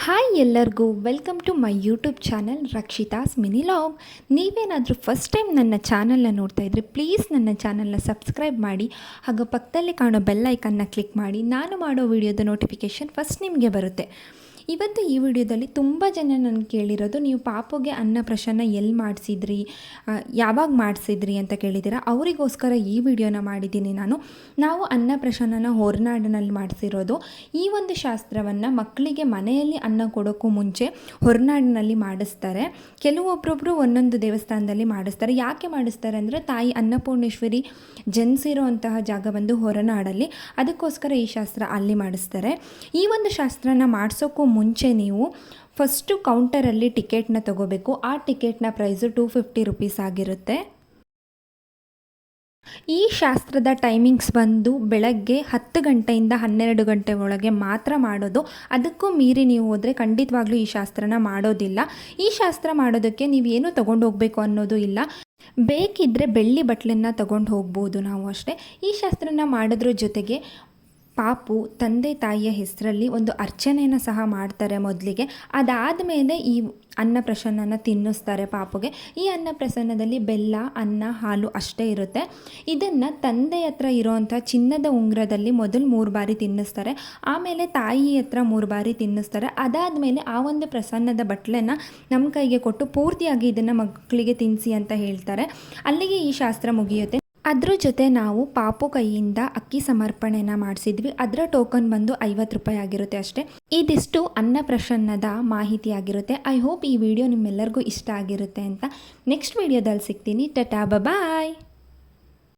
Hi ಎಲ್ಲರಿಗೂ welcome to my YouTube channel Rakshita's mini log. ನೀವೇನಾದರೂ first time ನನ್ನ ಚಾನಲ್ನ ನೋಡ್ತಾ ಇದ್ದರೆ ಪ್ಲೀಸ್ ನನ್ನ ಚಾನಲ್ನ ಸಬ್ಸ್ಕ್ರೈಬ್ ಮಾಡಿ, ಹಾಗೂ ಪಕ್ಕದಲ್ಲಿ ಕಾಣೋ ಬೆಲ್ ಐಕನ್ನ ಕ್ಲಿಕ್ ಮಾಡಿ. ನಾನು ಮಾಡೋ ವಿಡಿಯೋದ ನೋಟಿಫಿಕೇಷನ್ ಫಸ್ಟ್ ನಿಮಗೆ ಬರುತ್ತೆ. ಇವತ್ತು ಈ ವಿಡಿಯೋದಲ್ಲಿ ತುಂಬ ಜನ ನನಗೆ ಕೇಳಿರೋದು, ನೀವು ಪಾಪುಗೆ ಅನ್ನಪ್ರಾಶನ ಎಲ್ಲಿ ಮಾಡಿಸಿದ್ರಿ, ಯಾವಾಗ ಮಾಡಿಸಿದ್ರಿ ಅಂತ ಕೇಳಿದ್ದೀರಾ. ಅವರಿಗೋಸ್ಕರ ಈ ವಿಡಿಯೋನ ಮಾಡಿದ್ದೀನಿ ನಾವು ಅನ್ನಪ್ರಾಶನನ ಹೊರನಾಡಿನಲ್ಲಿ ಮಾಡಿಸಿರೋದು. ಈ ಒಂದು ಶಾಸ್ತ್ರವನ್ನು ಮಕ್ಕಳಿಗೆ ಮನೆಯಲ್ಲಿ ಅನ್ನ ಕೊಡೋಕ್ಕೂ ಮುಂಚೆ ಹೊರನಾಡಿನಲ್ಲಿ ಮಾಡಿಸ್ತಾರೆ. ಕೆಲವೊಬ್ಬರೊಬ್ಬರು ಒಂದೊಂದು ದೇವಸ್ಥಾನದಲ್ಲಿ ಮಾಡಿಸ್ತಾರೆ. ಯಾಕೆ ಮಾಡಿಸ್ತಾರೆ ಅಂದರೆ ತಾಯಿ ಅನ್ನಪೂರ್ಣೇಶ್ವರಿ ಜನಿಸಿರೋ ಅಂತಹ ಜಾಗ ಬಂದು ಹೊರನಾಡಲ್ಲಿ, ಅದಕ್ಕೋಸ್ಕರ ಈ ಶಾಸ್ತ್ರ ಅಲ್ಲಿ ಮಾಡಿಸ್ತಾರೆ. ಈ ಒಂದು ಶಾಸ್ತ್ರನ ಮಾಡಿಸೋಕ್ಕೂ ಮುಂಚೆ ನೀವು ಫಸ್ಟು ಕೌಂಟರಲ್ಲಿ ಟಿಕೆಟ್ನ ತೊಗೋಬೇಕು. ಆ ಟಿಕೆಟ್ನ ಪ್ರೈಸು 250 ರುಪೀಸ್ ಆಗಿರುತ್ತೆ. ಈ ಶಾಸ್ತ್ರದ ಟೈಮಿಂಗ್ಸ್ ಬಂದು ಬೆಳಗ್ಗೆ 10 ಗಂಟೆಯಿಂದ 12 ಗಂಟೆ ಒಳಗೆ ಮಾತ್ರ ಮಾಡೋದು. ಅದಕ್ಕೂ ಮೀರಿ ನೀವು ಹೋದರೆ ಖಂಡಿತವಾಗ್ಲೂ ಈ ಶಾಸ್ತ್ರನ ಮಾಡೋದಿಲ್ಲ. ಈ ಶಾಸ್ತ್ರ ಮಾಡೋದಕ್ಕೆ ನೀವೇನು ತೊಗೊಂಡು ಹೋಗಬೇಕು ಅನ್ನೋದು ಇಲ್ಲ. ಬೇಕಿದ್ದರೆ ಬೆಳ್ಳಿ ಬಟ್ಲನ್ನು ತೊಗೊಂಡು ಹೋಗ್ಬೋದು ನಾವು ಅಷ್ಟೇ. ಈ ಶಾಸ್ತ್ರನ ಮಾಡೋದ್ರ ಜೊತೆಗೆ ಪಾಪು ತಂದೆ ತಾಯಿಯ ಹೆಸರಲ್ಲಿ ಒಂದು ಅರ್ಚನೆಯನ್ನು ಸಹ ಮಾಡ್ತಾರೆ ಮೊದಲಿಗೆ. ಅದಾದಮೇಲೆ ಈ ಅನ್ನಪ್ರಾಶನನ ತಿನ್ನಿಸ್ತಾರೆ ಪಾಪುಗೆ. ಈ ಅನ್ನಪ್ರಾಶನದಲ್ಲಿ ಬೆಲ್ಲ, ಅನ್ನ, ಹಾಲು ಅಷ್ಟೇ ಇರುತ್ತೆ. ಇದನ್ನು ತಂದೆ ಹತ್ರ ಇರೋವಂಥ ಚಿನ್ನದ ಉಂಗುರದಲ್ಲಿ ಮೊದಲು 3 ಬಾರಿ ತಿನ್ನಿಸ್ತಾರೆ. ಆಮೇಲೆ ತಾಯಿ ಹತ್ರ 3 ಬಾರಿ ತಿನ್ನಿಸ್ತಾರೆ. ಅದಾದಮೇಲೆ ಆ ಒಂದು ಪ್ರಸನ್ನದ ಬಟ್ಲನ್ನು ನಮ್ಮ ಕೈಗೆ ಕೊಟ್ಟು ಪೂರ್ತಿಯಾಗಿ ಇದನ್ನು ಮಕ್ಕಳಿಗೆ ತಿನ್ನಿಸಿ ಅಂತ ಹೇಳ್ತಾರೆ. ಅಲ್ಲಿಗೆ ಈ ಶಾಸ್ತ್ರ ಮುಗಿಯುತ್ತೆ. ಅದ್ರ ಜೊತೆ ನಾವು ಪಾಪು ಕೈಯಿಂದ ಅಕ್ಕಿ ಸಮರ್ಪಣೆನ ಮಾಡಿಸಿದ್ವಿ. ಅದರ ಟೋಕನ್ ಬಂದು 50 ರೂಪಾಯಿ ಆಗಿರುತ್ತೆ ಅಷ್ಟೇ. ಇದಿಷ್ಟು ಅನ್ನಪ್ರಾಶನದ ಮಾಹಿತಿ ಆಗಿರುತ್ತೆ. ಐ ಹೋಪ್ ಈ ವಿಡಿಯೋ ನಿಮ್ಮೆಲ್ಲರಿಗೂ ಇಷ್ಟ ಆಗಿರುತ್ತೆ ಅಂತ. ನೆಕ್ಸ್ಟ್ ವಿಡಿಯೋದಲ್ಲಿ ಸಿಗ್ತೀನಿ. ಟಾಟಾ ಬಾಯ್.